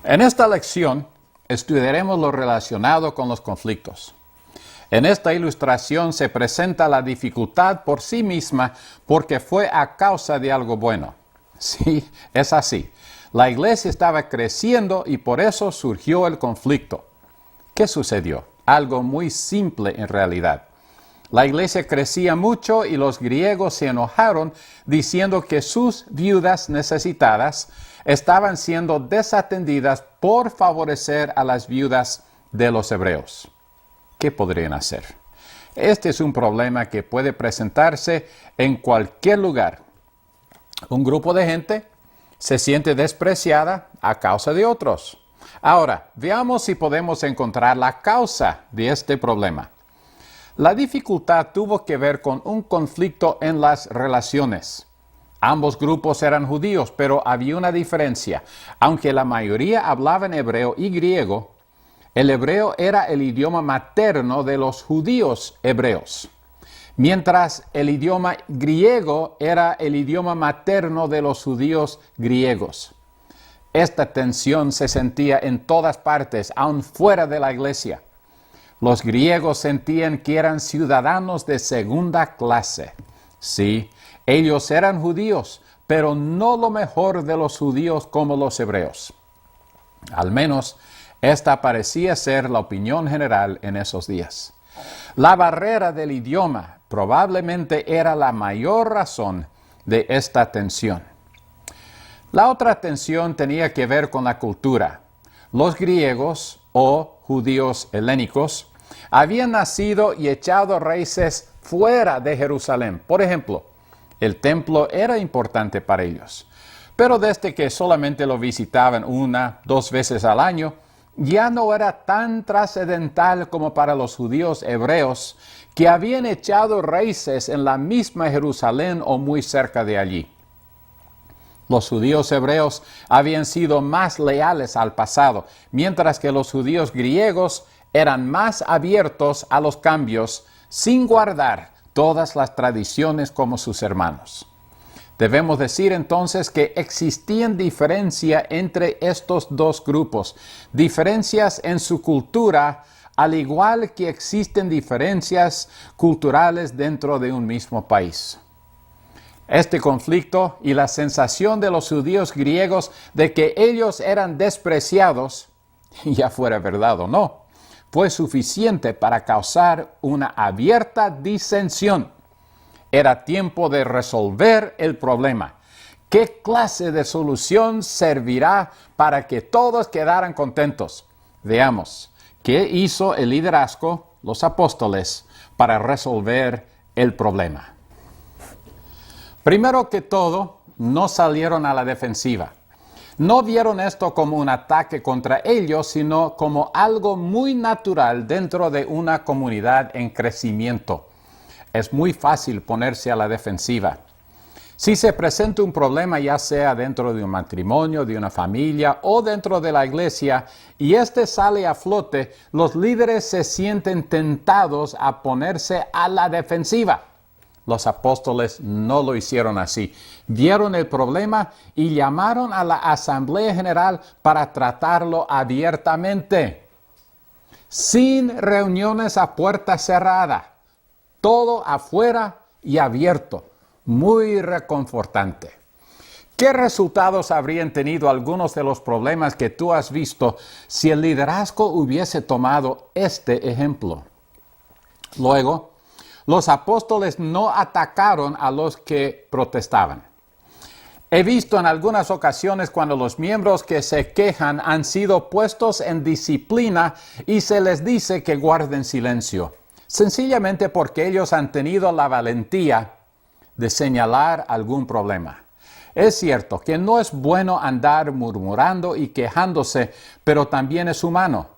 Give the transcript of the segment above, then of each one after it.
En esta lección estudiaremos lo relacionado con los conflictos. En esta ilustración se presenta la dificultad por sí misma porque fue a causa de algo bueno. Sí, es así. La iglesia estaba creciendo y por eso surgió el conflicto. ¿Qué sucedió? Algo muy simple en realidad. La iglesia crecía mucho y los griegos se enojaron diciendo que sus viudas necesitadas estaban siendo desatendidas por favorecer a las viudas de los hebreos. ¿Qué podrían hacer? Este es un problema que puede presentarse en cualquier lugar. Un grupo de gente se siente despreciada a causa de otros. Ahora, veamos si podemos encontrar la causa de este problema. La dificultad tuvo que ver con un conflicto en las relaciones. Ambos grupos eran judíos, pero había una diferencia. Aunque la mayoría hablaban hebreo y griego, el hebreo era el idioma materno de los judíos hebreos, mientras el idioma griego era el idioma materno de los judíos griegos. Esta tensión se sentía en todas partes, aun fuera de la iglesia. Los griegos sentían que eran ciudadanos de segunda clase. Sí, ellos eran judíos, pero no lo mejor de los judíos como los hebreos. Al menos, esta parecía ser la opinión general en esos días. La barrera del idioma probablemente era la mayor razón de esta tensión. La otra tensión tenía que ver con la cultura. Los griegos, o judíos helénicos, habían nacido y echado raíces fuera de Jerusalén. Por ejemplo, el templo era importante para ellos, pero desde que solamente lo visitaban 1-2 veces al año, ya no era tan trascendental como para los judíos hebreos que habían echado raíces en la misma Jerusalén o muy cerca de allí. Los judíos hebreos habían sido más leales al pasado, mientras que los judíos griegos eran más abiertos a los cambios sin guardar todas las tradiciones como sus hermanos. Debemos decir entonces que existían diferencias entre estos dos grupos, diferencias en su cultura, al igual que existen diferencias culturales dentro de un mismo país. Este conflicto y la sensación de los judíos griegos de que ellos eran despreciados, ya fuera verdad o no, fue suficiente para causar una abierta disensión. Era tiempo de resolver el problema. ¿Qué clase de solución servirá para que todos quedaran contentos? Veamos, ¿qué hizo el liderazgo, los apóstoles, para resolver el problema? Primero que todo, no salieron a la defensiva. No vieron esto como un ataque contra ellos, sino como algo muy natural dentro de una comunidad en crecimiento. Es muy fácil ponerse a la defensiva. Si se presenta un problema, ya sea dentro de un matrimonio, de una familia o dentro de la iglesia, y este sale a flote, los líderes se sienten tentados a ponerse a la defensiva. Los apóstoles no lo hicieron así. Vieron el problema y llamaron a la asamblea general para tratarlo abiertamente, sin reuniones a puerta cerrada, todo afuera y abierto, muy reconfortante. ¿Qué resultados habrían tenido algunos de los problemas que tú has visto si el liderazgo hubiese tomado este ejemplo? Luego, los apóstoles no atacaron a los que protestaban. He visto en algunas ocasiones cuando los miembros que se quejan han sido puestos en disciplina y se les dice que guarden silencio, sencillamente porque ellos han tenido la valentía de señalar algún problema. Es cierto que no es bueno andar murmurando y quejándose, pero también es humano.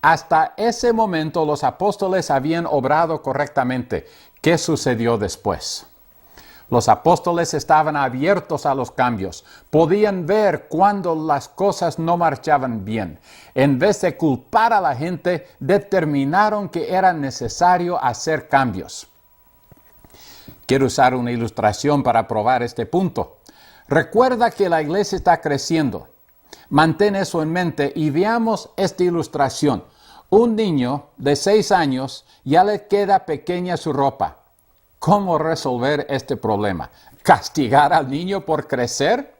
Hasta ese momento los apóstoles habían obrado correctamente. ¿Qué sucedió después? Los apóstoles estaban abiertos a los cambios. Podían ver cuando las cosas no marchaban bien. En vez de culpar a la gente, determinaron que era necesario hacer cambios. Quiero usar una ilustración para probar este punto. Recuerda que la iglesia está creciendo. Mantén eso en mente y veamos esta ilustración. Un niño de 6 años ya le queda pequeña su ropa. ¿Cómo resolver este problema? ¿Castigar al niño por crecer?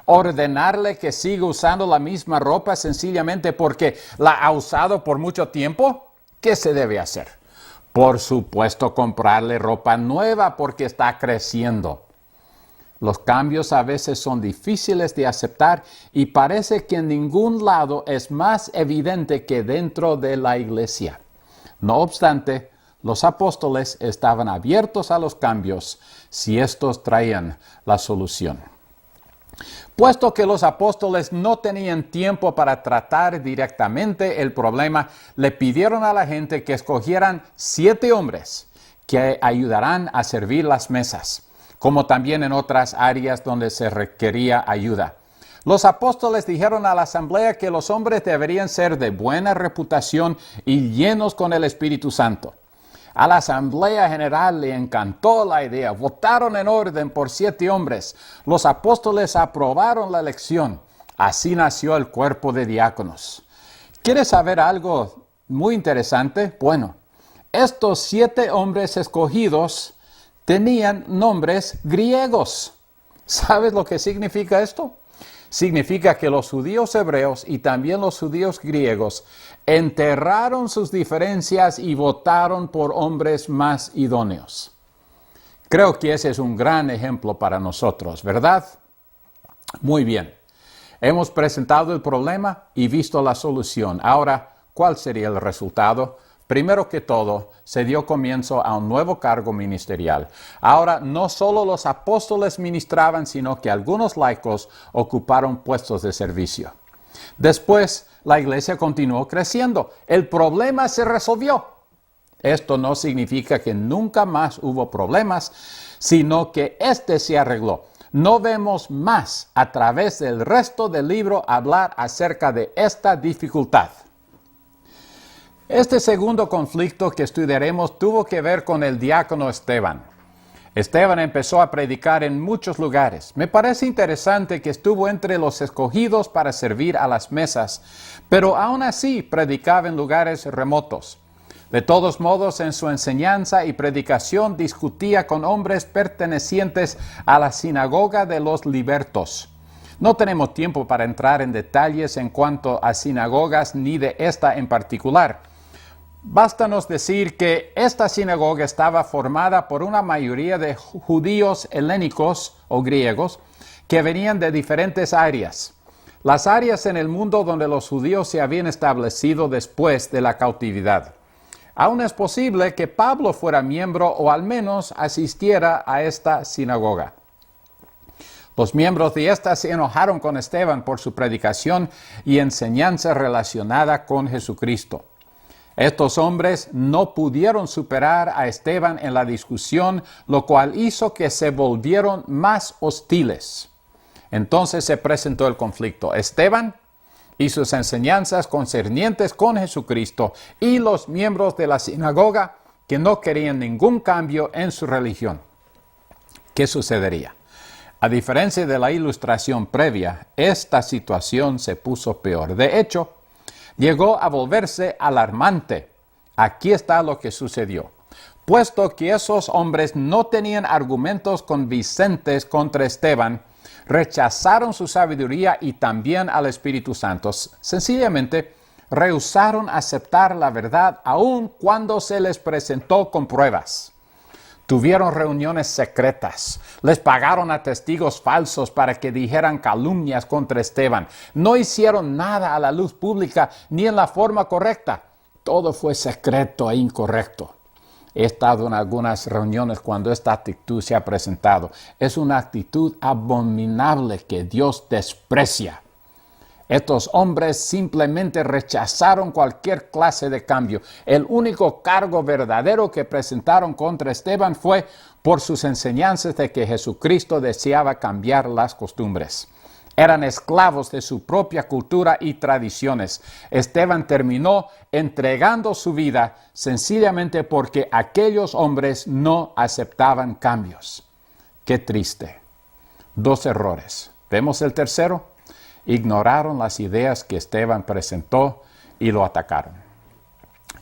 ¿Ordenarle que siga usando la misma ropa sencillamente porque la ha usado por mucho tiempo? ¿Qué se debe hacer? Por supuesto, comprarle ropa nueva porque está creciendo. Los cambios a veces son difíciles de aceptar y parece que en ningún lado es más evidente que dentro de la iglesia. No obstante, los apóstoles estaban abiertos a los cambios si estos traían la solución. Puesto que los apóstoles no tenían tiempo para tratar directamente el problema, le pidieron a la gente que escogieran 7 hombres que ayudarán a servir las mesas, como también en otras áreas donde se requería ayuda. Los apóstoles dijeron a la asamblea que los hombres deberían ser de buena reputación y llenos con el Espíritu Santo. A la asamblea general le encantó la idea. Votaron en orden por 7 hombres. Los apóstoles aprobaron la elección. Así nació el cuerpo de diáconos. ¿Quieres saber algo muy interesante? Bueno, estos 7 hombres escogidos tenían nombres griegos. ¿Sabes lo que significa esto? Significa que los judíos hebreos y también los judíos griegos enterraron sus diferencias y votaron por hombres más idóneos. Creo que ese es un gran ejemplo para nosotros, ¿verdad? Muy bien. Hemos presentado el problema y visto la solución. Ahora, ¿cuál sería el resultado? Primero que todo, se dio comienzo a un nuevo cargo ministerial. Ahora, no solo los apóstoles ministraban, sino que algunos laicos ocuparon puestos de servicio. Después, la iglesia continuó creciendo. El problema se resolvió. Esto no significa que nunca más hubo problemas, sino que este se arregló. No vemos más a través del resto del libro hablar acerca de esta dificultad. Este segundo conflicto que estudiaremos tuvo que ver con el diácono Esteban. Esteban empezó a predicar en muchos lugares. Me parece interesante que estuvo entre los escogidos para servir a las mesas, pero aún así predicaba en lugares remotos. De todos modos, en su enseñanza y predicación discutía con hombres pertenecientes a la sinagoga de los libertos. No tenemos tiempo para entrar en detalles en cuanto a sinagogas ni de esta en particular. Bástanos decir que esta sinagoga estaba formada por una mayoría de judíos helénicos o griegos que venían de diferentes áreas. Las áreas en el mundo donde los judíos se habían establecido después de la cautividad. Aún es posible que Pablo fuera miembro o al menos asistiera a esta sinagoga. Los miembros de esta se enojaron con Esteban por su predicación y enseñanza relacionada con Jesucristo. Estos hombres no pudieron superar a Esteban en la discusión, lo cual hizo que se volvieron más hostiles. Entonces se presentó el conflicto. Esteban y sus enseñanzas concernientes con Jesucristo y los miembros de la sinagoga que no querían ningún cambio en su religión. ¿Qué sucedería? A diferencia de la ilustración previa, esta situación se puso peor. De hecho, llegó a volverse alarmante. Aquí está lo que sucedió. Puesto que esos hombres no tenían argumentos convincentes contra Esteban, rechazaron su sabiduría y también al Espíritu Santo. Sencillamente, rehusaron aceptar la verdad aun cuando se les presentó con pruebas. Tuvieron reuniones secretas, les pagaron a testigos falsos para que dijeran calumnias contra Esteban. No hicieron nada a la luz pública ni en la forma correcta. Todo fue secreto e incorrecto. He estado en algunas reuniones cuando esta actitud se ha presentado. Es una actitud abominable que Dios desprecia. Estos hombres simplemente rechazaron cualquier clase de cambio. El único cargo verdadero que presentaron contra Esteban fue por sus enseñanzas de que Jesucristo deseaba cambiar las costumbres. Eran esclavos de su propia cultura y tradiciones. Esteban terminó entregando su vida sencillamente porque aquellos hombres no aceptaban cambios. Qué triste. 2 errores. ¿Vemos el tercero? ignoraron las ideas que Esteban presentó y lo atacaron.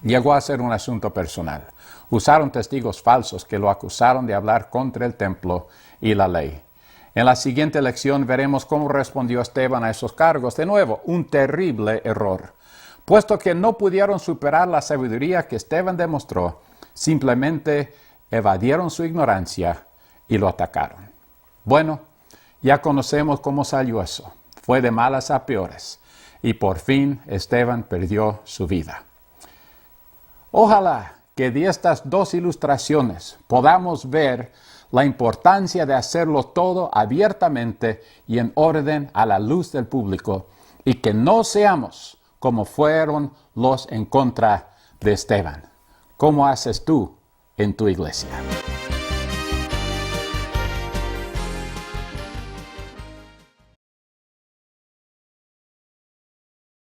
Llegó a ser un asunto personal. Usaron testigos falsos que lo acusaron de hablar contra el templo y la ley. En la siguiente lección veremos cómo respondió Esteban a esos cargos. De nuevo, un terrible error. Puesto que no pudieron superar la sabiduría que Esteban demostró, simplemente evadieron su ignorancia y lo atacaron. Bueno, ya conocemos cómo salió eso. Fue de malas a peores. Y por fin Esteban perdió su vida. Ojalá que de estas dos ilustraciones podamos ver la importancia de hacerlo todo abiertamente y en orden a la luz del público, y que no seamos como fueron los en contra de Esteban. ¿Cómo haces tú en tu iglesia?